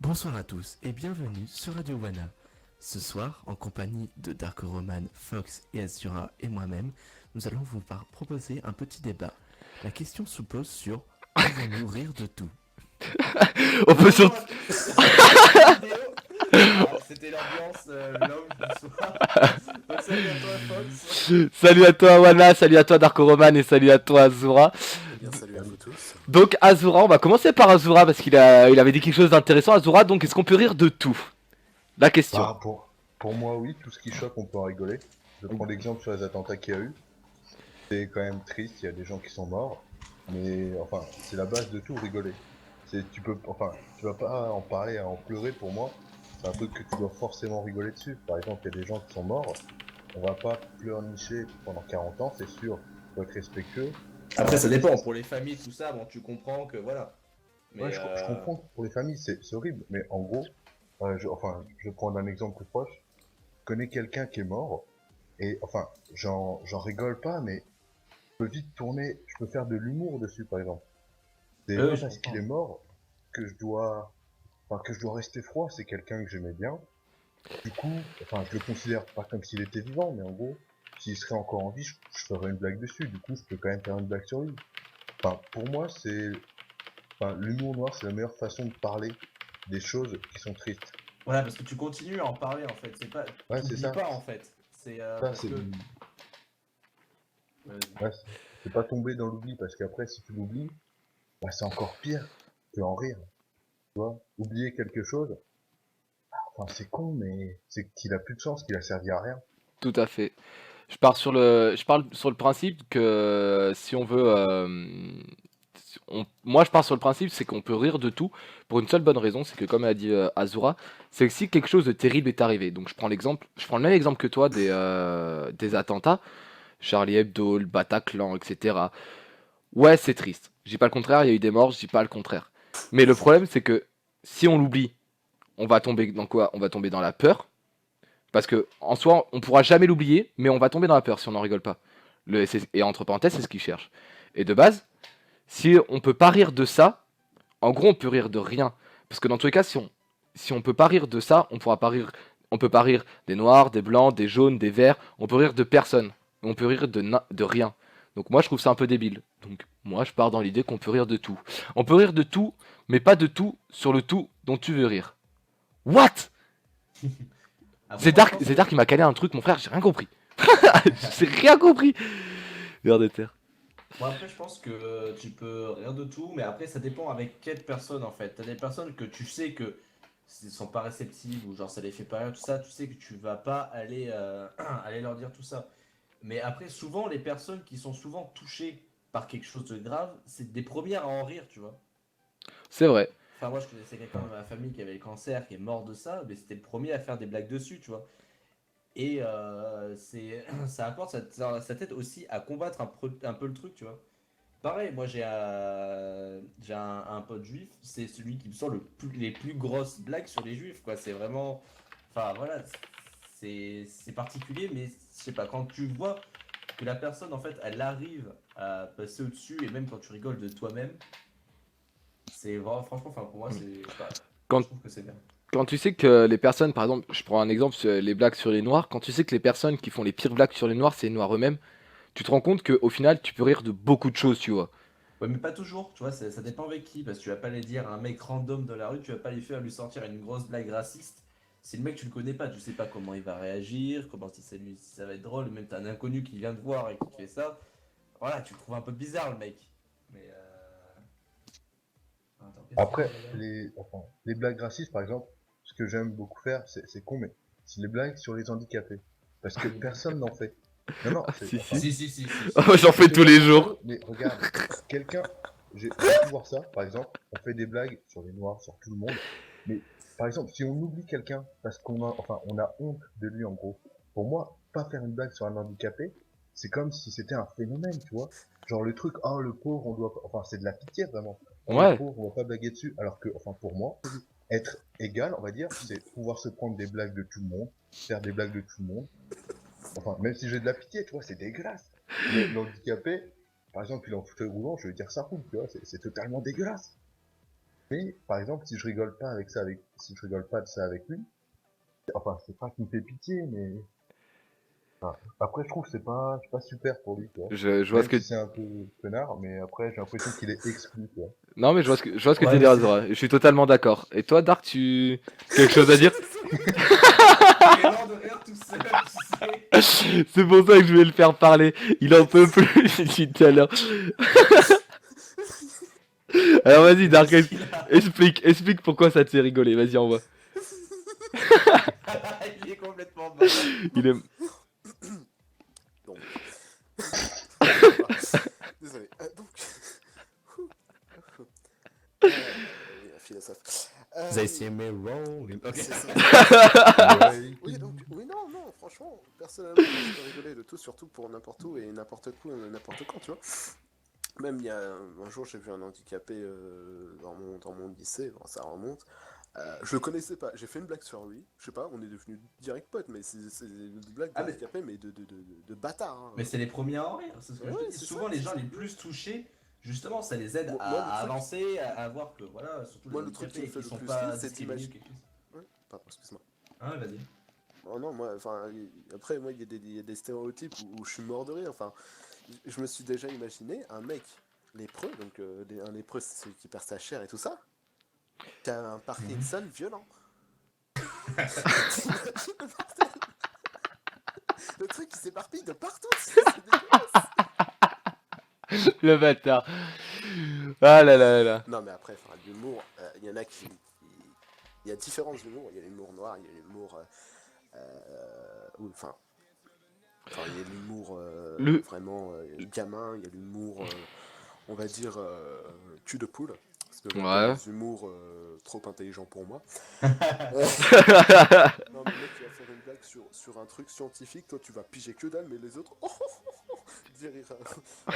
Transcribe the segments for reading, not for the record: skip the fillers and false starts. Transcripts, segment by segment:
Bonsoir à tous et bienvenue sur Radio Wana. Ce soir, en compagnie de Dark Roman, Fox et Azura et moi-même, nous allons vous proposer un petit débat. La question se pose sur pouvons-nous rire de tout? On peut Bonjour surtout. à tous, nouvelle vidéo. C'était l'ambiance vlog du soir. Donc salut à toi Fox. Salut à toi Wana, salut à toi Darko Roman et salut à toi Azura. Eh bien, salut à vous tous. Donc Azura, on va commencer par Azura parce qu'il avait dit quelque chose d'intéressant. Azura, donc est-ce qu'on peut rire de tout? La question. Bah, pour moi, oui, tout ce qui choque, on peut en rigoler. Je prends l'exemple sur les attentats qu'il y a eu. C'est quand même triste, il y a des gens qui sont morts. Mais enfin, c'est la base de tout, rigoler. Tu vas pas en parler à en pleurer pour moi. C'est un truc que tu dois forcément rigoler dessus. Par exemple, il y a des gens qui sont morts. On va pas pleurnicher pendant 40 ans, c'est sûr. Faut être respectueux. Après ça dépend, pour les familles tout ça, bon tu comprends que voilà. Mais Ouais, je comprends que pour les familles, c'est horrible. Mais en gros, je vais prendre un exemple plus proche. Je connais quelqu'un qui est mort. Et enfin, j'en rigole pas, mais je peux vite tourner, je peux faire de l'humour dessus, par exemple. C'est pas je parce qu'il est comprends. mort que je dois rester froid, c'est quelqu'un que j'aimais bien. Du coup, enfin, je le considère pas comme s'il était vivant, mais en gros, s'il serait encore en vie, je ferais une blague dessus. Du coup, je peux quand même faire une blague sur lui. Enfin, pour moi, l'humour noir, c'est la meilleure façon de parler des choses qui sont tristes. Voilà, parce que tu continues à en parler en fait, c'est pas. Ouais, c'est T'oublies ça. pas en fait. C'est Ça, parce c'est, que. Vas-y. ouais, c'est pas tomber dans l'oubli, parce qu'après, si tu l'oublies, bah, c'est encore pire que en rire. Tu vois, oublier quelque chose, enfin c'est con, mais c'est qu'il a plus de sens, qu'il a servi à rien. Tout à fait. Je parle sur le principe que si on veut, moi je pars sur le principe, c'est qu'on peut rire de tout pour une seule bonne raison, c'est que comme a dit Azura, c'est que si quelque chose de terrible est arrivé. Donc je prends le même exemple que toi des attentats, Charlie Hebdo, le Bataclan, etc. Ouais, c'est triste. Je dis pas le contraire, il y a eu des morts, je dis pas le contraire. Mais le problème, c'est que si on l'oublie, on va tomber dans quoi? On va tomber dans la peur. Parce que en soi, on pourra jamais l'oublier, mais on va tomber dans la peur si on n'en rigole pas. Et entre parenthèses, c'est ce qu'ils cherchent. Et de base, si on peut pas rire de ça, en gros, on peut rire de rien. Parce que dans tous les cas, si on peut pas rire de ça, on pourra pas rire. On peut pas rire des noirs, des blancs, des jaunes, des verts. On peut rire de personne. On peut rire de rien. Donc moi, je trouve ça un peu débile. Donc moi, je pars dans l'idée qu'on peut rire de tout. On peut rire de tout, mais pas de tout sur le tout dont tu veux rire. What? Après moi je pense C'est que. Dark qui m'a calé un truc, mon frère, j'ai rien compris. J'ai rien compris. Vers de terre. Moi après je pense que tu peux rire de tout, mais après ça dépend avec quelle personne en fait. T'as des personnes que tu sais que s'ils sont pas réceptives ou genre ça les fait pas rire, tout ça, tu sais que tu vas pas aller, aller leur dire tout ça. Mais après souvent les personnes qui sont souvent touchées par quelque chose de grave, c'est des premières à en rire, tu vois. C'est vrai. Enfin moi je connaissais quelqu'un dans ma famille qui avait le cancer, qui est mort de ça, mais c'était le premier à faire des blagues dessus, tu vois. Et ça apporte sa tête aussi à combattre un peu le truc, tu vois. Pareil, moi j'ai un pote juif, c'est celui qui me sort les plus grosses blagues sur les juifs, quoi. C'est vraiment. Enfin voilà, c'est particulier, mais je sais pas, quand tu vois que la personne en fait elle arrive à passer au-dessus, et même quand tu rigoles de toi-même, c'est vraiment, franchement, enfin pour moi, c'est. Je sais pas, je Quand, trouve que c'est bien. quand tu sais que les personnes, par exemple, je prends un exemple sur les blagues sur les noirs, quand tu sais que les personnes qui font les pires blagues sur les noirs, c'est les noirs eux-mêmes, tu te rends compte qu'au final, tu peux rire de beaucoup de choses, tu vois. Ouais, mais pas toujours, tu vois, ça dépend avec qui, parce que tu vas pas les dire à un mec random de la rue, tu vas pas lui sortir une grosse blague raciste. Si le mec tu le connais pas, tu sais pas comment il va réagir, comment si ça va être drôle, même t'as un inconnu qui vient te voir et qui te fait ça. Voilà, tu le trouves un peu bizarre le mec. Mais attends, qu'est-ce que tu Après, disais là-bas? les blagues racistes, par exemple, ce que j'aime beaucoup faire, c'est con, mais c'est les blagues sur les handicapés. Parce que personne n'en fait. Non, non, Ah, si, si. Si. Oh, j'en c'est fais tous totalement les jours. sérieux, mais regarde, quelqu'un, j'ai pu voir ça, par exemple, on fait des blagues sur les noirs, sur tout le monde, mais par exemple, si on oublie quelqu'un parce on a honte de lui en gros, pour moi, pas faire une blague sur un handicapé, c'est comme si c'était un phénomène, tu vois. Genre le truc, oh le pauvre, on doit, enfin c'est de la pitié vraiment. Oh le Ouais. pauvre, on va pas blaguer dessus, alors que, enfin pour moi, être égal, on va dire, c'est pouvoir se prendre des blagues de tout le monde, faire des blagues de tout le monde. Enfin, même si j'ai de la pitié, tu vois, c'est dégueulasse. L'handicapé, par exemple, il est en fauteuil roulant, je veux dire ça roule, tu vois, c'est totalement dégueulasse. Mais par exemple, si je rigole pas si je rigole pas de ça avec lui, enfin, c'est pas qu'il me fait pitié, mais enfin, après, je trouve que c'est pas super pour lui, quoi. Je vois ce Même que... si c'est un peu connard, mais après, j'ai l'impression qu'il est exclu, quoi. Non, mais je vois ce que tu Ouais, veux mais dire, c'est- Azura. Je suis totalement d'accord. Et toi, Dark, tu... Quelque chose à dire? Il est mort de rire tout seul, tu sais. C'est pour ça que je vais le faire parler. Il en peut plus, j'ai dit tout à l'heure. Alors vas-y, Dark, Qu'est-ce qu'il a? explique pourquoi ça te fait rigoler. Vas-y, envoie. Il est complètement mort. Il est... Donc. Désolé. Donc. Oui, un philosophe. They see me rolling. Ok. C'est ça. Ouais, Oui, donc, oui, non, non, franchement, personnellement, je peux rigoler de tout, surtout pour n'importe où et n'importe quoi, n'importe quand, tu vois. Même il y a un jour, j'ai vu un handicapé dans mon lycée, bon, ça remonte. Je le connaissais pas, j'ai fait une blague sur lui, je sais pas, on est devenus direct potes, mais c'est une blague Ah, mais- d'handicapé, mais de bâtard. Hein. Mais c'est les premiers à en rire, c'est ce que Ouais, je te dis. c'est Souvent, ça, les gens c'est les ça. plus touchés, justement, ça les aide Moi, à le truc- avancer, à voir que, voilà, surtout Moi, les le truc qui handicapés me fait qui le sont plus pas rire, c'est discriminés. d'imaginer. Ouais, pardon, excuse-moi. Ah, vas-y. Oh non, moi, enfin, après, moi, il y a des stéréotypes où je suis mort de rire. Enfin, je me suis déjà imaginé un mec lépreux, donc un lépreux, c'est celui qui perd sa chair et tout ça, qui a un Parkinson violent. Le truc qui s'éparpille de partout, c'est dégueulasse. Le bâtard. Ah là là là là. Non, mais après, enfin, l'humour, il y en a qui. Il y a différents humours. Il y a l'humour noir, il y a l'humour. Enfin, il y a l'humour Le- vraiment gamin, il y a l'humour, on va dire, cul de poule. Parce que Ouais. des humours trop intelligents pour moi. Non, mais le mec qui va faire une blague sur un truc scientifique, toi tu vas piger que dalle, mais les autres. Des rires.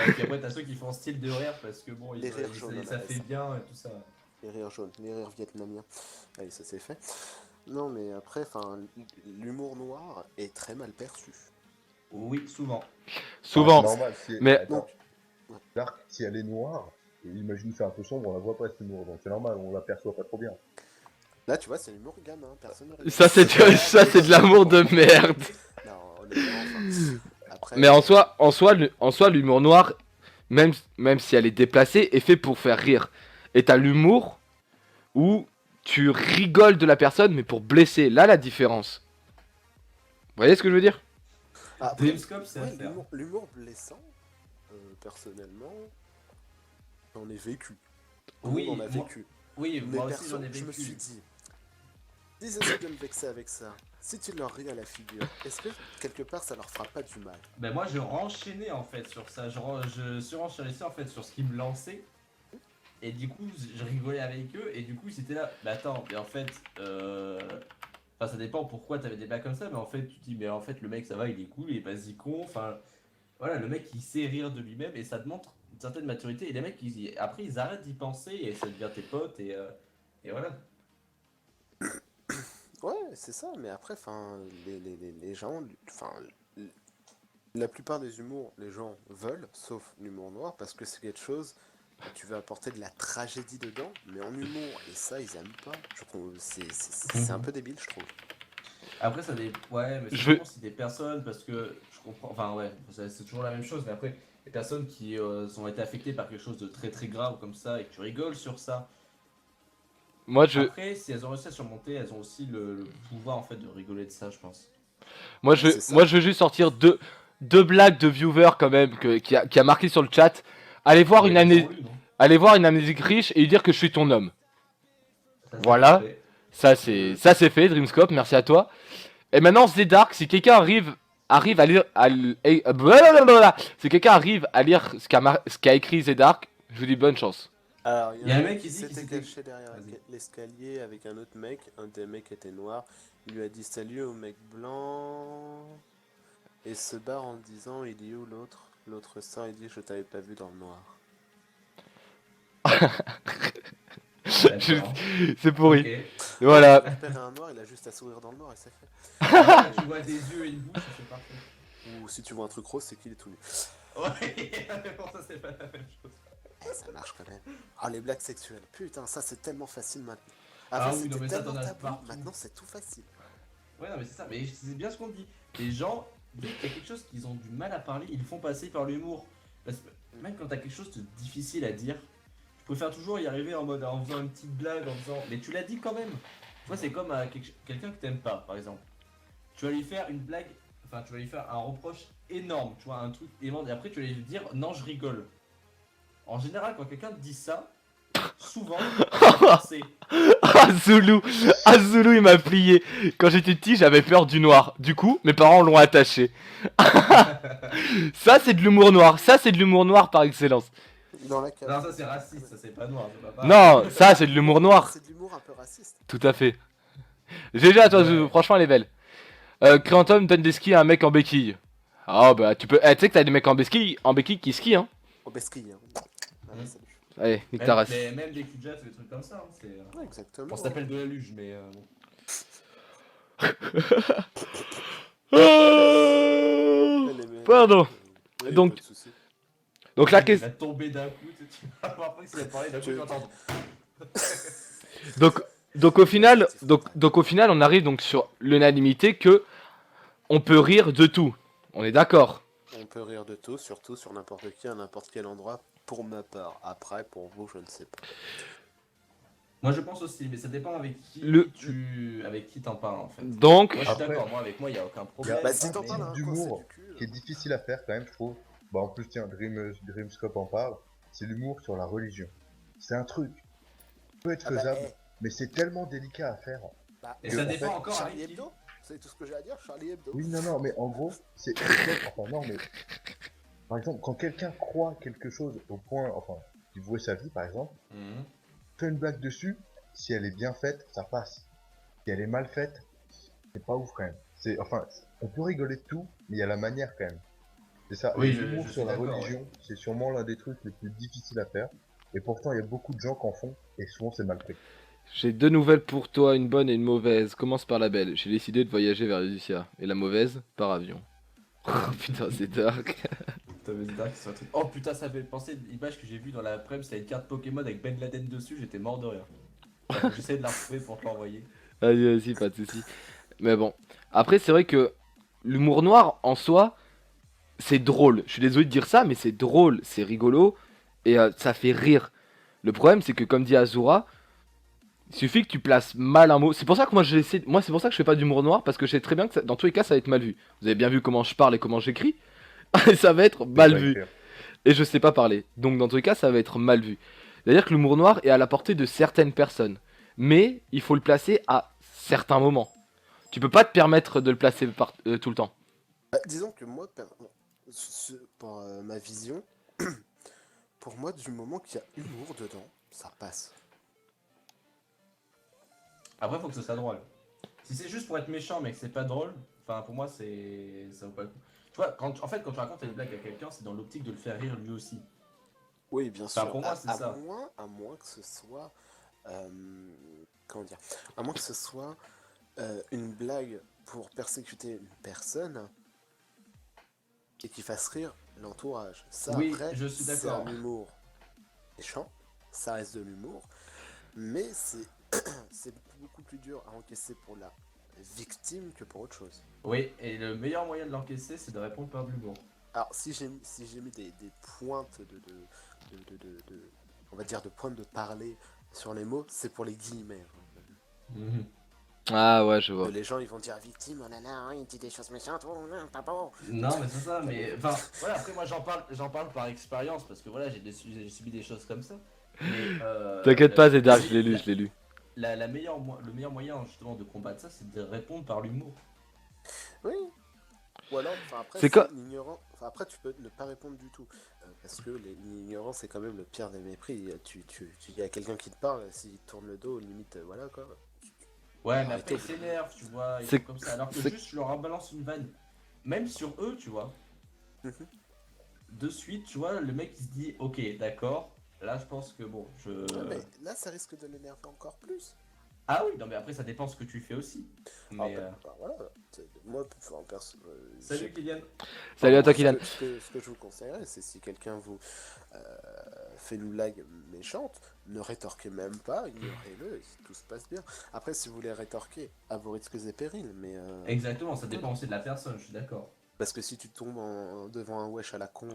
Et puis après, t'as ceux qui font style de rire parce que bon, Les rires jaunes, on ça appelle fait ça. bien et tout ça. Les rires jaunes, les rires vietnamiens. Allez, ça c'est fait. Non, mais après, enfin, l'humour noir est très mal perçu. Oui, souvent. Souvent. C'est normal, si... Mais- Attends. L'arc, si elle est noire, et imagine c'est un peu sombre, on la voit pas cette humour, donc c'est normal, on l'aperçoit pas trop bien. Là, tu vois, c'est l'humour gamin, personne ne rigole. Ça c'est de l'amour de merde. Non, honnêtement, enfin, après. Mais en soi, l'humour noir, même si elle est déplacée, est fait pour faire rire. Et t'as l'humour où tu rigoles de la personne, mais pour blesser. Là, la différence. Vous voyez ce que je veux dire? Après, Dreamscope, c'est à ouais, faire. l'humour blessant, personnellement, j'en ai vécu. Oui, on en a moi- vécu. Oui, Mais moi aussi perso, j'en ai vécu. je me suis dit, s'ils essaient de me vexer avec ça, si tu leur ris à la figure, est-ce que quelque part ça leur fera pas du mal? Ben moi je renchaînais en fait sur ça, je surenchérissais en fait sur ce qui me lançait. Et du coup je rigolais avec eux et du coup c'était là, mais attends, mais en fait, enfin ça dépend pourquoi t'avais des blagues comme ça, mais en fait tu te dis mais en fait le mec ça va, il est cool, il est pas si con, enfin voilà, le mec il sait rire de lui-même et ça te montre une certaine maturité et les mecs après ils arrêtent d'y penser et ça devient tes potes et voilà. Ouais, c'est ça, mais après, enfin, les gens, enfin, la plupart des humours, les gens veulent, sauf l'humour noir, parce que c'est quelque chose, tu veux apporter de la tragédie dedans, mais en humour, et ça, ils aiment pas. Je trouve, c'est un peu débile, je trouve. Après, ça dépend. Ouais, mais Je c'est veux- bon si des personnes, parce que je comprends. Enfin, ouais, c'est toujours la même chose, mais après, les personnes qui ont été affectées par quelque chose de très très grave comme ça et que tu rigoles sur ça. Moi, Après, si elles ont réussi à surmonter, elles ont aussi le pouvoir en fait de rigoler de ça, je pense. C'est ça. moi, je veux juste sortir deux blagues de viewers quand même qui a marqué sur le chat. Allez voir, Ouais, ils ont lu, non allez voir une amnésique riche et lui dire que je suis ton homme. Ça, Voilà. fait. Ça c'est fait, Dreamscope, merci à toi. Et maintenant, c'est Dark, si quelqu'un arrive à lire, blablabla. Si quelqu'un arrive à lire ce qu'a écrit Zdark, je vous dis bonne chance. Alors, Il y a un mec qui dit s'était qu'il s'était- caché derrière Vas-y. l'escalier avec un autre mec, un des mecs était noir, il lui a dit salut au mec blanc, et se barre en disant il est où l'autre? L'autre sort et dit je t'avais pas vu dans le noir. D'accord. C'est pourri. Ok. Voilà. Mon père est un noir, il a juste à sourire dans le noir et c'est fait. Tu vois des yeux et une bouche, c'est parfait. Ou si tu vois un truc rose, c'est qu'il est tout nu. Ouais, mais bon, ça c'est pas la même chose. Ça marche quand même. Ah, les blagues sexuelles. Putain, ça c'est tellement facile maintenant. Ah Avant oui, non, c'était mais ça, tellement t'en as tabou, partout. maintenant c'est tout facile. Ouais, non, mais c'est ça, mais c'est bien ce qu'on dit. Les gens, dès qu'il y a quelque chose qu'ils ont du mal à parler, ils le font passer par l'humour. Parce que même quand t'as quelque chose de difficile à dire, tu préfères toujours y arriver en mode en faisant une petite blague, en faisant. Mais tu l'as dit quand même. Tu vois, c'est comme à quelqu'un que t'aimes pas, par exemple. Tu vas lui faire une blague, enfin, tu vas lui faire un reproche énorme, tu vois, un truc énorme, et après tu vas lui dire non, je rigole. En général, quand quelqu'un te dit ça, souvent, c'est. Ah Zulu, ah Zulu il m'a plié. Quand j'étais petit j'avais peur du noir. Du coup mes parents l'ont attaché. Ça c'est de l'humour noir. Ça c'est de l'humour noir par excellence. Dans la cave. Non, ça c'est raciste, ça c'est pas noir, c'est pas pareil. Non, ça c'est de l'humour noir. C'est de l'humour un peu raciste. Tout à fait. GG à toi Ouais. Zulu, franchement elle est belle. Créantum donne des skis à un mec en béquille. Ah bah tu peux. Tu sais que t'as des mecs en béquille qui skient hein. Au besquille. Hein. Ah, ouais, salut. Allez, nique ta race. Mais même des culs de jet, des trucs comme ça, hein, c'est. Ouais, exactement. Bon, ça s'appelle de la luge, mais bon. Pardon. Oui, Donc- pas de souci. Donc la Il question. va tomber d'un coup, tu vas voir après s'il a parlé d'un coup, tu vas entendre. Donc au final, donc au final, on arrive donc sur l'unanimité que on peut rire de tout. On est d'accord. On peut rire de tout, surtout sur n'importe qui, à n'importe quel endroit, pour ma part. Après, pour vous, je ne sais pas. Moi je pense aussi, mais ça dépend avec qui avec qui t'en parles en fait. Donc, Moi je suis Après- d'accord, moi avec moi il y a aucun problème. Bah, si t'en mais- parles à un d'humour coin, c'est du cul. qui est difficile à faire quand même, je trouve. Bah en plus tiens, Dreamscope en parle, c'est l'humour sur la religion. C'est un truc qui peut être Ah bah, faisable, eh, mais c'est tellement délicat à faire. bah, Et Que, ça en dépend fait, encore Charlie avec qui. Hebdo, c'est tout ce que j'ai à dire, Charlie Hebdo. Oui, non, mais en gros, enfin non, mais par exemple, quand quelqu'un croit quelque chose au point, enfin, qu'il vouait sa vie, par exemple, Mhm. fait une blague dessus, si elle est bien faite, ça passe. Si elle est mal faite, c'est pas ouf quand même. Enfin, on peut rigoler de tout, mais il y a la manière quand même. C'est ça. Oui, Et je l'humour suis sur la d'accord, religion, c'est sûrement l'un des trucs les plus difficiles à faire. Et pourtant, il y a beaucoup de gens qui en font, et souvent c'est mal pris. j'ai deux nouvelles pour toi, une bonne et une mauvaise. Commence par la belle. J'ai décidé de voyager vers Lucia. Et la mauvaise, par avion. Oh putain, c'est dark. T'avais dit dark sur un truc. Oh putain, ça fait penser à l'image que j'ai vue dans la prem, c'était une carte Pokémon avec Ben Laden dessus, j'étais mort de rire. J'essaie de la retrouver pour te l'envoyer. Vas-y, pas de soucis. Mais bon. Après, c'est vrai que l'humour noir, en soi, c'est drôle. Je suis désolé de dire ça, mais c'est drôle, c'est rigolo. Et ça fait rire. Le problème, c'est que, comme dit Azura, il suffit que tu places mal un mot. C'est pour ça que moi, c'est pour ça que je fais pas d'humour noir, parce que je sais très bien que dans tous les cas, ça va être mal vu. Vous avez bien vu comment je parle et comment j'écris. Ça va être mal Pas vu. écrire. Et je sais pas parler. Donc dans tous les cas, ça va être mal vu. C'est-à-dire que l'humour noir est à la portée de certaines personnes. Mais il faut le placer à certains moments. Tu peux pas te permettre de le placer tout le temps. Bah, disons que moi, bon, pour ma vision, pour moi, du moment qu'il y a humour dedans, ça passe. Après, faut que ce soit drôle. Si c'est juste pour être méchant mais que c'est pas drôle, enfin pour moi c'est ça vaut pas le coup. Tu vois, en fait quand tu racontes une blague à quelqu'un, c'est dans l'optique de le faire rire lui aussi. Oui, bien Enfin, sûr. pour moi, c'est ça. À moins que ce soit, comment dire, à moins que ce soit une blague pour persécuter une personne et qui fasse rire l'entourage. Ça, Oui, après, je suis c'est d'accord. un humour méchant, ça reste de l'humour, mais c'est c'est beaucoup plus dur à encaisser pour la victime que pour autre chose. Oui, et le meilleur moyen de l'encaisser, c'est de répondre par de l'humour. Alors, si j'ai mis des pointes on va dire de pointes de parler sur les mots, c'est pour les guillemets. Ah ouais, je vois. Les gens, ils vont dire victime, oh là là, il dit des choses méchantes, oh non, pas bon. Non, mais c'est ça, mais enfin, voilà, après moi j'en parle par expérience parce que voilà, j'ai subi des choses comme ça. Mais, T'inquiète pas, c'est dark, je l'ai lu, je l'ai lu. Le meilleur moyen justement de combattre ça, c'est de répondre par l'humour. Oui. Ou alors, enfin après, C'est quoi l'ignorant. Enfin après, tu peux ne pas répondre du tout, parce que l'ignorance c'est quand même le pire des mépris. Il y a quelqu'un qui te parle, s'il te tourne le dos, limite, voilà quoi. Ouais, mais Arrêtez. après ils s'énervent, tu vois, ils C'est- sont comme ça. Alors que c'est- juste je leur balance une vanne, même sur eux, tu vois. Mhm. De suite, tu vois, le mec il se dit, ok, d'accord. Là, je pense que bon, Ouais, mais là, ça risque de l'énerver encore plus. Ah oui, non mais après ça dépend ce que tu fais aussi. Alors, Mais, voilà. Moi, enfin, Salut j'ai- Kylian. Salut à toi, Ce Kylian. que je vous conseillerais, c'est si quelqu'un vous fait une blague méchante, ne rétorquez même pas, ignorez-le, et tout se passe bien. Après, si vous voulez rétorquer, à vos risques et périls, mais... Exactement, ça dépend aussi de la personne, je suis d'accord. Parce que si tu tombes devant un wesh à la con, là,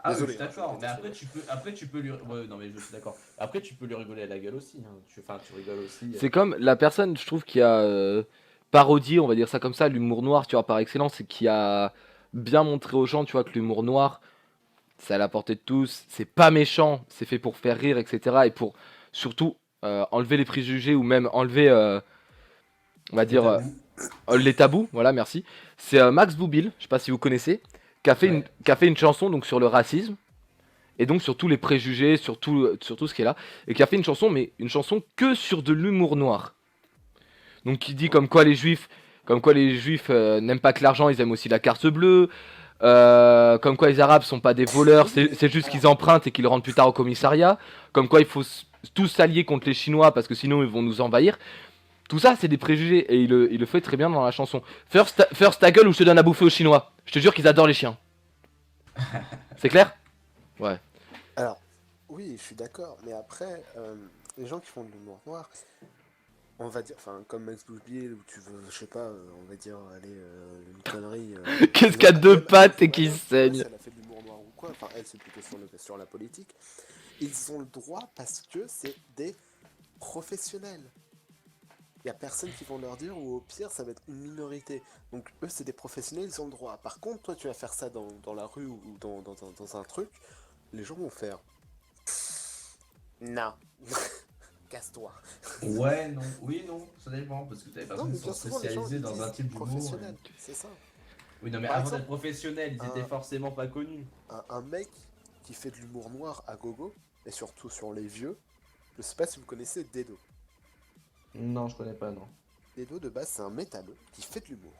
Ah oui, Désolé, je suis hein, d'accord, je mais déteste après tu peux lui... Ouais, non mais je suis d'accord. Après tu peux lui rigoler à la gueule aussi, hein. Enfin, tu rigoles aussi. C'est comme la personne, je trouve, qui a parodié, on va dire ça comme ça, l'humour noir, tu vois, par excellence, et qui a bien montré aux gens, tu vois, que l'humour noir, c'est à la portée de tous, c'est pas méchant, c'est fait pour faire rire, etc. Et pour surtout enlever les préjugés ou même enlever, on va dire, les tabous, voilà, merci. C'est Max Boublil, je sais pas si vous connaissez, qui a fait, Ouais. qui a fait une chanson donc, sur le racisme, et donc sur tous les préjugés, sur tout ce qui est là, et qui a fait une chanson, mais une chanson que sur de l'humour noir. Donc qui dit comme quoi les juifs n'aiment pas que l'argent, ils aiment aussi la carte bleue. Comme quoi les arabes sont pas des voleurs, c'est juste qu'ils empruntent et qu'ils le rendent plus tard au commissariat. Comme quoi il faut tous s'allier contre les Chinois parce que sinon ils vont nous envahir. Tout ça c'est des préjugés et il le fait très bien dans la chanson. First ta gueule ou je te donne à bouffer aux Chinois. Je te jure qu'ils adorent les chiens. C'est clair? Ouais. Alors, oui, je suis d'accord, mais après, les gens qui font de l'humour noir, on va dire, enfin, comme Max Boublil, où tu veux, je sais pas, on va dire, allez, une connerie. Qu'est-ce qu'il y a de deux pattes et qui saigne? Elle a fait de l'humour noir ou quoi, enfin, elle, c'est plutôt sur la politique. Ils ont le droit parce que c'est des professionnels. Il y a personne qui vont leur dire, ou au pire, ça va être une minorité. Donc, eux, c'est des professionnels, ils ont le droit. Par contre, toi, tu vas faire ça dans la rue ou dans un truc, les gens vont faire. Non. Casse-toi. Ouais, non, oui, non, ça dépend, parce que t'as des Non, personnes mais qui bien sont souvent, les gens spécialisées ils dans disent un type d'humour. professionnel, c'est ça. Oui, non, mais Par avant exemple, d'être professionnels, ils étaient un- forcément pas connus. Un mec qui fait de l'humour noir à gogo, et surtout sur les vieux, je sais pas si vous connaissez Dedo. Non, je connais pas, non. Dedo, de base, c'est un métalleux qui fait de l'humour.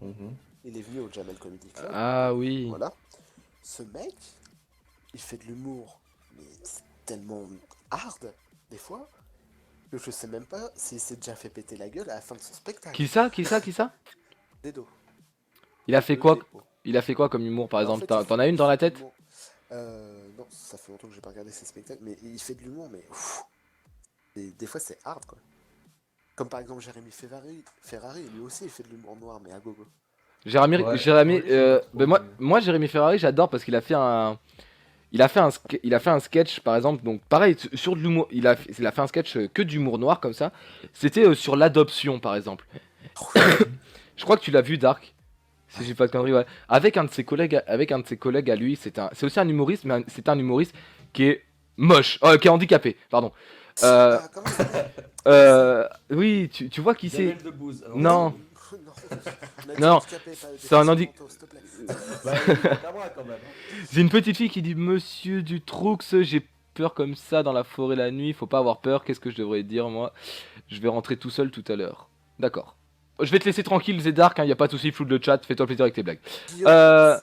Mhm. Il est venu au Jamel Comedy Club. Ah oui. Voilà. Ce mec, il fait de l'humour, mais c'est tellement hard, des fois, que je sais même pas s'il s'est déjà fait péter la gueule à la fin de son spectacle. Qui ça? Qui ça? Qui ça? Dedo. Il a fait quoi? E-D-O. Il a fait quoi comme humour par En exemple? fait, T'en as une dans la tête? Non, ça fait longtemps que j'ai pas regardé ces spectacles, mais il fait de l'humour, mais ouf, des fois c'est hard quoi. Comme par exemple Jérémy Ferrari, lui aussi il fait de l'humour noir, mais à gogo. Ouais. Jérémy, Ouais, j'aime pas trop, ben mais- moi Jérémy Ferrari j'adore parce qu'il a fait il a fait un sketch par exemple, donc pareil sur de l'humour, il a fait un sketch que d'humour noir comme ça. C'était sur l'adoption par exemple. Je crois que tu l'as vu Dark, si j'ai pas de conneries, ouais. Avec un de ses collègues à lui, c'est aussi un humoriste, mais c'est un humoriste qui est moche, qui est handicapé, pardon. Euh, Ah, comment ça s'appelle oui, tu vois qui c'est? Jamel Debbouze. Alors, Non. On a dit Non, handicapé, pas c'est un déficience handi- mentale, s'il te plaît. Bah, il est à moi quand même. Hein. C'est une petite fille qui dit Monsieur Dutroux, j'ai peur comme ça dans la forêt la nuit, faut pas avoir peur, qu'est-ce que je devrais dire moi? Je vais rentrer tout seul tout à l'heure. D'accord. Je vais te laisser tranquille, Zédark, y a pas de soucis, floute le chat, fais-toi plaisir avec tes blagues. Guillaume,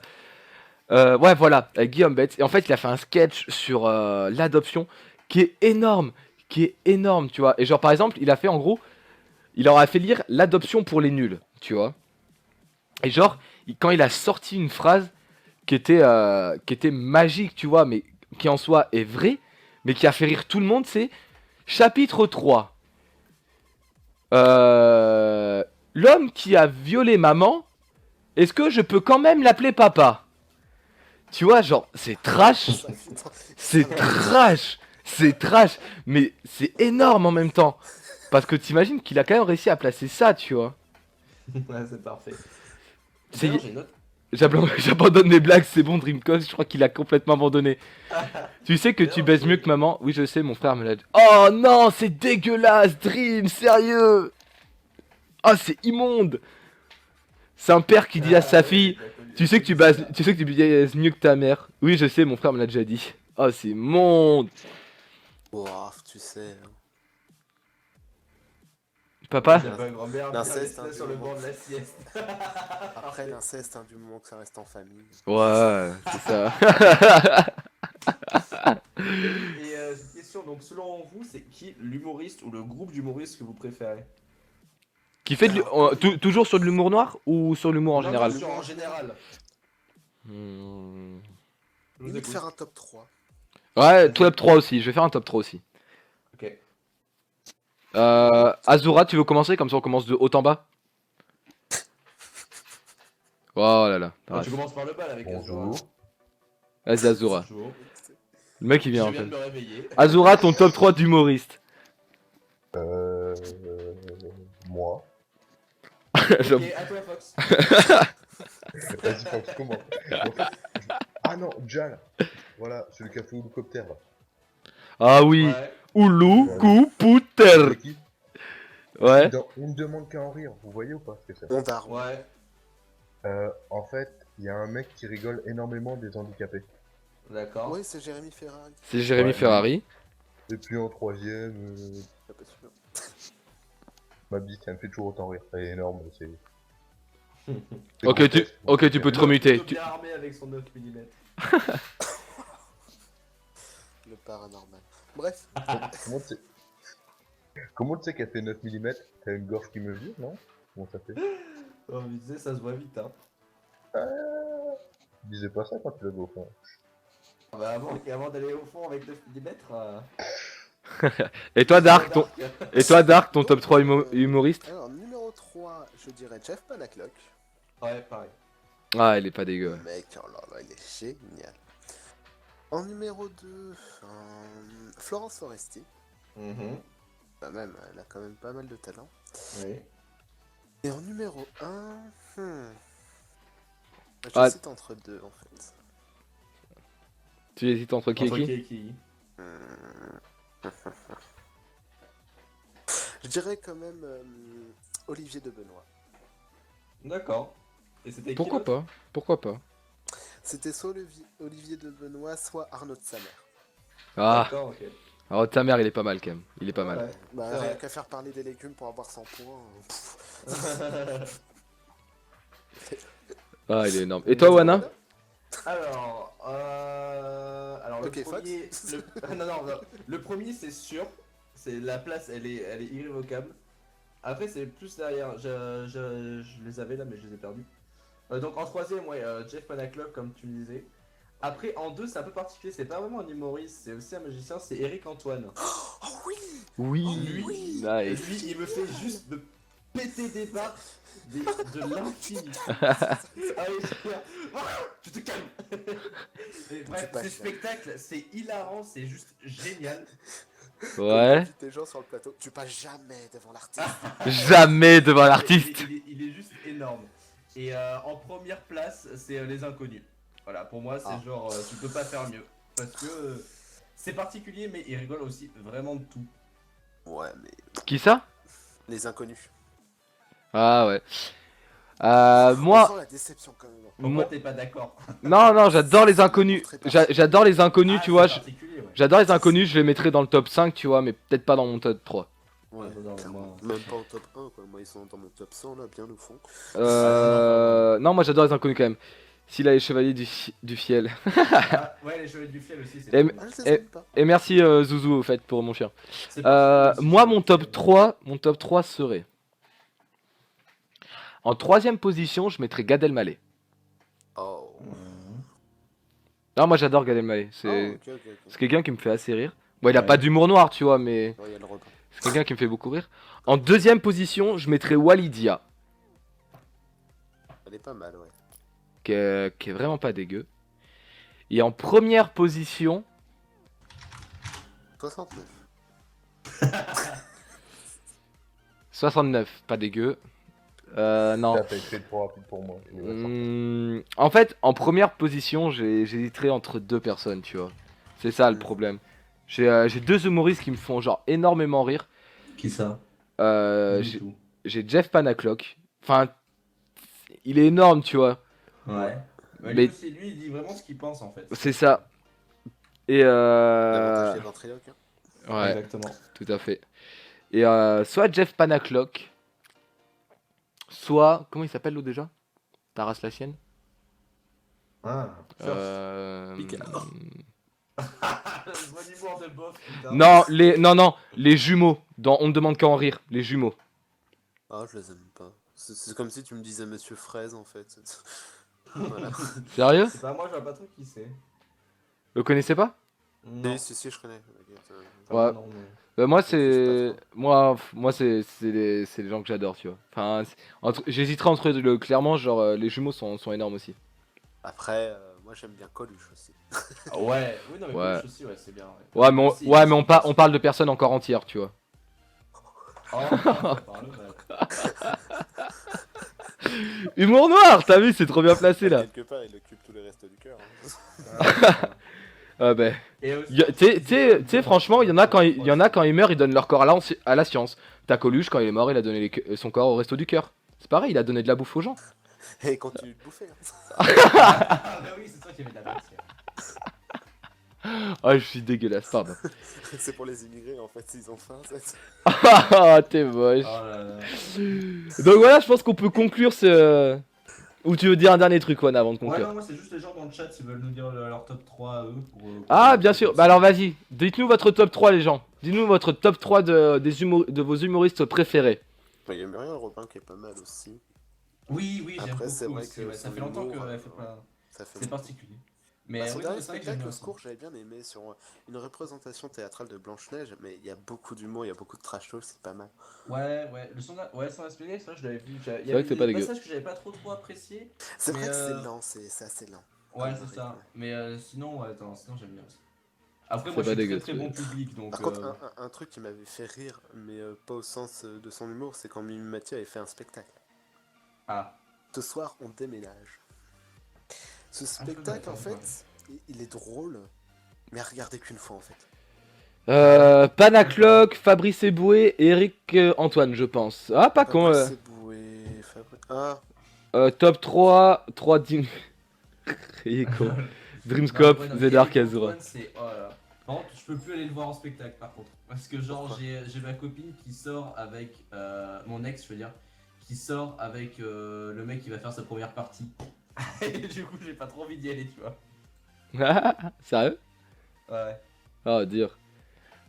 Ouais, voilà, Guillaume Betts. Et en fait, il a fait un sketch sur l'adoption qui est énorme, tu vois. Et genre, par exemple, il a fait en gros, il leur a fait lire l'adoption pour les nuls, tu vois. Et genre, quand il a sorti une phrase qui était magique, tu vois, mais qui en soi est vraie, mais qui a fait rire tout le monde, c'est chapitre 3. L'homme qui a violé maman, est-ce que je peux quand même l'appeler papa? Tu vois, genre, c'est trash, ça, putain. c'est trash, mais c'est énorme en même temps. Parce que t'imagines qu'il a quand même réussi à placer ça, tu vois. Ouais, c'est parfait. C'est- D'ailleurs, j'ai une autre- J'abandonne mes blagues, c'est bon, Dreamcast, je crois qu'il a complètement abandonné. Tu sais que tu D'ailleurs, baises mieux que maman? Oui, je sais, mon frère me l'a dit. Oh non, c'est dégueulasse, Dream, sérieux. Oh, c'est immonde. C'est un père qui dit à sa fille, tu sais que tu baises mieux que ta mère. Oui, je sais, mon frère me l'a déjà dit. Oh, c'est immonde. Ouah, tu sais. Papa? J'ai pas une grand-mère bien L'inceste, restée hein, sur le du banc de la sieste. Après l'inceste, hein, du moment que ça reste en famille. Ouais, c'est ça. Et cette question, donc selon vous, c'est qui l'humoriste ou le groupe d'humoristes que vous préférez? Qui fait toujours sur de l'humour noir ou sur l'humour en Non, général? non, en général. Hmm. Je vous Limite écoute. faire un top 3. Ouais, top 3 aussi, je vais faire un top 3 aussi. Ok. Azura, tu veux commencer? Comme ça on commence de haut en bas. Oh là là. Ah, tu commences par le bal avec Azura. Bonjour. Vas-y Azura. Bonjour. Le mec il Je vient en viens fait. de me réveiller. Azura, ton top 3 d'humoriste. Euh... Moi. Ok, à toi Fox. Vas-y, Fox, comment? En fait, ah non, Jal. Voilà, celui qui a fait l'hélicoptère là. Ah oui. Ouais. Oulou, Ouais. Couputer. C'est qui? Ouais. Dans On ne demande qu'à en rire, vous voyez ou pas ce que c'est? On d'armes. Ouais. En fait, il y a un mec qui rigole énormément des handicapés. D'accord. Oui, c'est Jérémy Ferrari. C'est Jérémy Ouais. Ferrari. Et puis en troisième, Ah, pas sûr. ma bite, elle me fait toujours autant rire. Elle est énorme, c'est... Ok, tu peux te remuter. Plutôt bien armé avec son 9 mm. Le paranormal. Bref. Comment tu sais... Comment tu sais qu'elle fait 9 mm? T'as une gorge qui mesure, non? Comment ça fait? Oh, mais tu sais, ça se voit vite, hein. Tu disais pas ça quand tu l'avais au fond. Ah bah avant d'aller au fond avec 9 mm, Et toi Dark, ton top 3 humoriste? Alors, numéro 3, je dirais Jeff Panaclock. Ouais, pareil. Ah, il est pas dégueu. Le mec, oh là là, il est génial. En numéro 2, Florence Foresti. Bah même, elle a quand même pas mal de talent. Oui. Et en numéro 1, Ah. j'hésite entre deux en fait. Tu hésites entre qui et Entre qui? et qui? Je dirais quand même Olivier de Benoît. D'accord. Et c'était qui Pourquoi l'autre pas? Pourquoi pas? C'était soit Olivier de Benoît, soit Arnaud de Samer. Ah, D'accord, ok. alors ta mère il est pas mal quand même. Il est pas mal. Ouais. Bah, C'est vrai. rien qu'à faire parler des légumes pour avoir 100 points. Ah, il est énorme. Et toi Wana? Alors Ok, le premier, non, le premier c'est sûr, c'est la place, elle est irrévocable. Après c'est plus derrière, je les avais là mais je les ai perdus. Donc en troisième, ouais, Jeff Panaclock comme tu le disais. Après en deux c'est un peu particulier, c'est pas vraiment un humoriste, c'est aussi un magicien, c'est Eric Antoine. Oh oui. Oui. Lui, Nice. lui il me fait juste de péter des barres de l'infini. Ah oui, tu te calmes. Et bref, pas ces cher. spectacles, c'est hilarant, c'est juste génial. Ouais. Comme des gens sur le plateau, tu passes jamais devant l'artiste. Jamais devant l'artiste. Il est juste énorme. Et en première place, c'est Les Inconnus. Voilà, pour moi, c'est genre, tu peux pas faire mieux. Parce que c'est particulier, mais il rigole aussi vraiment de tout. Ouais, mais Qui ça? les inconnus. Ah ouais. On Moi, sent la déception quand même. Pourquoi moi- t'es pas d'accord? non, j'adore les inconnus. J'adore les inconnus, Ah, tu vois. c'est particulier, ouais. J'adore les inconnus, je les mettrais dans le top 5, tu vois, mais peut-être pas dans mon top 3. Ouais, non, clairement. moi- Même pas en top 1, quoi. Moi, ils sont dans mon top 100, là, bien au fond. Non, moi j'adore les inconnus quand même. S'il a les chevaliers du fiel. Ah, ouais, les Chevaliers du Fiel aussi, c'est Et- pas mal. Ah, je les aime pas. Et merci Zouzou au fait pour mon chien. C'est particulier aussi, Moi c'est- mon top 3 serait. En troisième position, je mettrais Gad Elmaleh. Oh. Non, moi j'adore Gad Elmaleh. Oh, C'est ok, ok, ok. c'est quelqu'un qui me fait assez rire. Bon, il a Ouais. pas d'humour noir, tu vois, mais Ouais, il y a le repas. c'est quelqu'un qui me fait beaucoup rire. En deuxième position, je mettrais Walidia, Elle est pas mal, ouais. qui est vraiment pas dégueu. Et en première position, 69. 69, pas dégueu. Non. Ça, t'as été trop rapide pour moi. En fait, en première position, j'hésiterais entre deux personnes, tu vois. C'est ça le problème. J'ai deux humoristes qui me font genre énormément rire. Qui ça? J'ai j'ai Jeff Panaclock. Enfin, il est énorme, tu vois. Ouais. Mais- Lui aussi, lui, il dit vraiment ce qu'il pense en fait. C'est ça. Et L'avantage des ventriloques. Hein. ouais, Exactement. tout à fait. Et soit Jeff Panaclock, soit comment il s'appelle l'autre déjà? Taras la sienne. Ah, Picard. Hmm. Le bon humour de bof, putain. Non, les jumeaux. Dans On ne demande qu'à en rire, les jumeaux. Ah, je les aime pas. C'est comme si tu me disais Monsieur Fraise, en fait. Voilà. Sérieux? C'est pas moi, je vois pas trop qui c'est. Le connaissez pas? Non. Si, je connais. Ouais. Non, mais- Moi, Je sais c'est. Moi c'est les gens que j'adore, tu vois. Enfin, j'hésiterais entre les deux. Clairement, genre, les jumeaux sont énormes aussi. Après, moi j'aime bien Coluche aussi. Ah ouais, oui, non, mais Ouais. Coluche aussi, ouais, c'est bien. Ouais, mais Aussi, on parle de personnes encore entières, tu vois. Oh, par le mal. Humour noir, t'as vu, c'est trop bien placé là. Quelque part, il occupe tout le reste du cœur. Ah ben. Et aussi, Tu sais, franchement, il y en a quand ils meurent, ils donnent leur corps à la science. T'as Coluche, quand il est mort, il a donné son corps au resto du cœur. C'est pareil, il a donné de la bouffe aux gens. Et il continue de bouffer. Ah bah oui, c'est toi qui avais de la matière. Ah, je suis dégueulasse, pardon. C'est pour les immigrés en fait, s'ils ont faim. Ah, t'es moche. Oh là là. Donc voilà, je pense qu'on peut conclure ce. Ou tu veux dire un dernier truc, Juan, avant de Ouais, conclure? non, moi c'est juste les gens dans le chat s'ils veulent nous dire leur top 3 à eux. Ah, bien sûr. Bah alors vas-y, dites-nous votre top 3, les gens. Dites-nous votre top 3 de vos humoristes préférés. Il y a Muriel Robin qui est pas mal aussi. Oui, oui, j'aime Après, beaucoup c'est vrai aussi, que ouais. Ça son fait longtemps humour, qu'elle fait pas. Ça fait C'est particulier. Mais son oui, dernier non, c'est vrai que j'aime spectacle bien au ça. secours, j'avais bien aimé sur une représentation théâtrale de Blanche-Neige, mais il y a beaucoup d'humour, il y a beaucoup de trash talk, c'est pas mal. Ouais, le son ouais, sans expliquer, ça je l'avais vu. Il y vrai avait que c'est pas des dégueu. passages que j'avais pas trop apprécié. C'est Mais, vrai que c'est lent, c'est assez lent. Ouais, Comme c'est rythme. ça. Mais sinon, ouais, attends, sinon j'aime bien aussi. Après, C'est moi je pas suis dégueu, très c'est- bon public donc. Par contre, un truc qui m'avait fait rire, mais pas au sens de son humour, c'est quand Mimi Mathieu avait fait un spectacle. Ah. Ce soir, on déménage. Ce peu spectacle, en d'accord, fait, ouais. il est drôle, mais à regarder qu'une fois, en fait. Panacloc, Fabrice Eboué et Eric Antoine, je pense. Ah, pas con. Fabrice Eboué, Ah, Top 3 Dim. Il est con. Dreamscope, Non, ouais, non, Zedar Eric Kazura. Antoine, c'est. Oh là là. Par contre, je peux plus aller le voir en spectacle par contre. Parce que, genre, Pourquoi j'ai ma copine qui sort avec. Mon ex, je veux dire. Qui sort avec le mec qui va faire sa première partie. Et du coup, j'ai pas trop envie d'y aller, tu vois. Sérieux? Ouais. Oh, dur.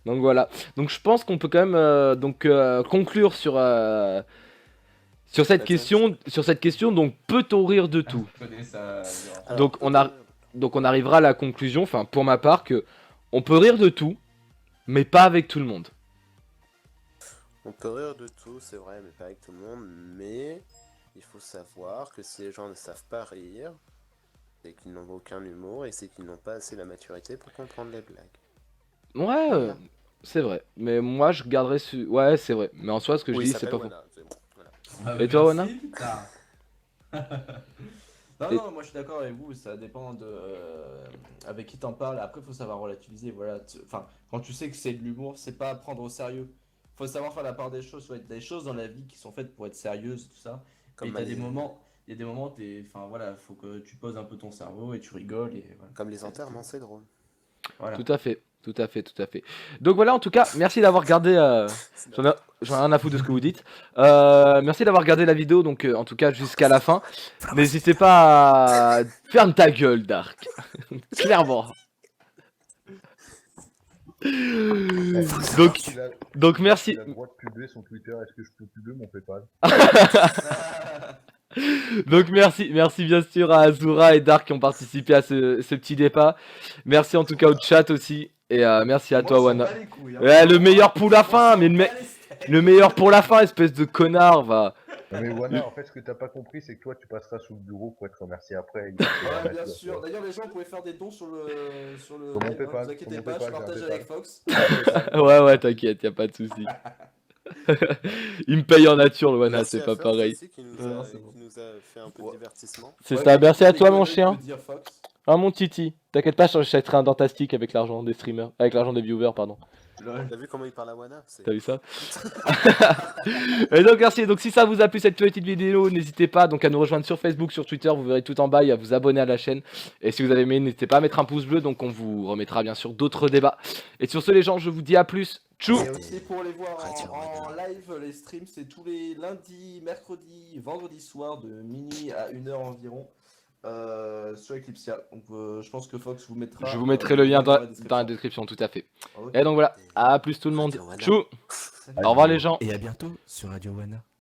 Donc voilà. Donc je pense qu'on peut quand même conclure sur cette question. Donc peut-on rire de tout? Je connais ça. genre. alors, Donc, on arrivera à la conclusion, enfin pour ma part, que on peut rire de tout, mais pas avec tout le monde. On peut rire de tout, c'est vrai, mais pas avec tout le monde. Mais il faut savoir que si les gens ne savent pas rire, c'est qu'ils n'ont aucun humour et c'est qu'ils n'ont pas assez la maturité pour comprendre les blagues. Ouais, c'est vrai. Mais moi je garderai Ouais, c'est vrai. Mais en soi, ce que je Oui, dis, il c'est pas s'appelle faux. Wana, c'est bon, voilà. Ah, Et toi, Wana? merci, putain. Non, Et- non, moi je suis d'accord avec vous, ça dépend de avec qui t'en parles. Après, faut savoir relativiser. Voilà, enfin, quand tu sais que c'est de l'humour, c'est pas à prendre au sérieux. Faut savoir faire la part des choses. Ouais, des choses dans la vie qui sont faites pour être sérieuses, tout ça. Comme Et t'as les- des moments, il y a des moments, enfin voilà, faut que tu poses un peu ton cerveau et tu rigoles et voilà. Comme les enterrements, c'est drôle. Voilà. Tout à fait. Donc voilà, en tout cas, merci d'avoir regardé. J'en ai rien à foutre de ce que vous dites. Merci d'avoir regardé la vidéo, donc en tout cas jusqu'à la fin. N'hésitez pas à ferme ta gueule, Dark. Clairement. Donc, donc merci. Il a le droit de publier son Twitter, est-ce que je peux publier mon PayPal? Donc merci bien sûr à Azura et Dark qui ont participé à ce petit débat. Merci en tout cas au chat aussi. Et merci à Moi, toi, je m'en Wana. bats les couilles, hein. Ouais, le meilleur pour la On fin, s'en mais bat les steaks. le meilleur pour la fin, espèce de connard, va. Non, mais Wana, en fait, ce que t'as pas compris, c'est que toi, tu passeras sous le bureau pour être remercié après. Ouais, bien sûr. D'ailleurs, les gens pouvaient faire des dons sur le Sur mon live, hein, PayPal, vous inquiétez sur mon pas, je PayPal, partage j'ai un avec Fox. Ouais, t'inquiète, y a pas de souci. Il me paye en nature, le Wana, Merci c'est à pas First pareil. aussi qui nous, Non, a, c'est bon. qui nous a fait un peu de Ouais. divertissement. C'est Ouais, ça, merci à des toi, mon conneries chien. de dire Fox. Ah, mon titi. T'inquiète pas, j'achèterai un dentastique avec l'argent des streamers. Avec l'argent des viewers, pardon. Lol. T'as vu comment il parle à Wana? T'as vu ça? Et donc merci, donc si ça vous a plu cette petite vidéo, n'hésitez pas donc à nous rejoindre sur Facebook, sur Twitter, vous verrez tout en bas et à vous abonner à la chaîne. Et si vous avez aimé, n'hésitez pas à mettre un pouce bleu, donc on vous remettra bien sûr d'autres débats. Et sur ce les gens, je vous dis à plus. Tchou! Et aussi pour les voir Radio en live, les streams, c'est tous les lundis, mercredis, vendredi soir de minuit à 1h environ sur Eclipsia. Donc je pense que Fox vous mettra. Je vous mettrai le lien dans la description. description, tout à fait. Ok. Et donc voilà, à plus tout le monde. Radio Wana. Tchou! Salut. Au revoir les gens. Et à bientôt sur Radio Wana.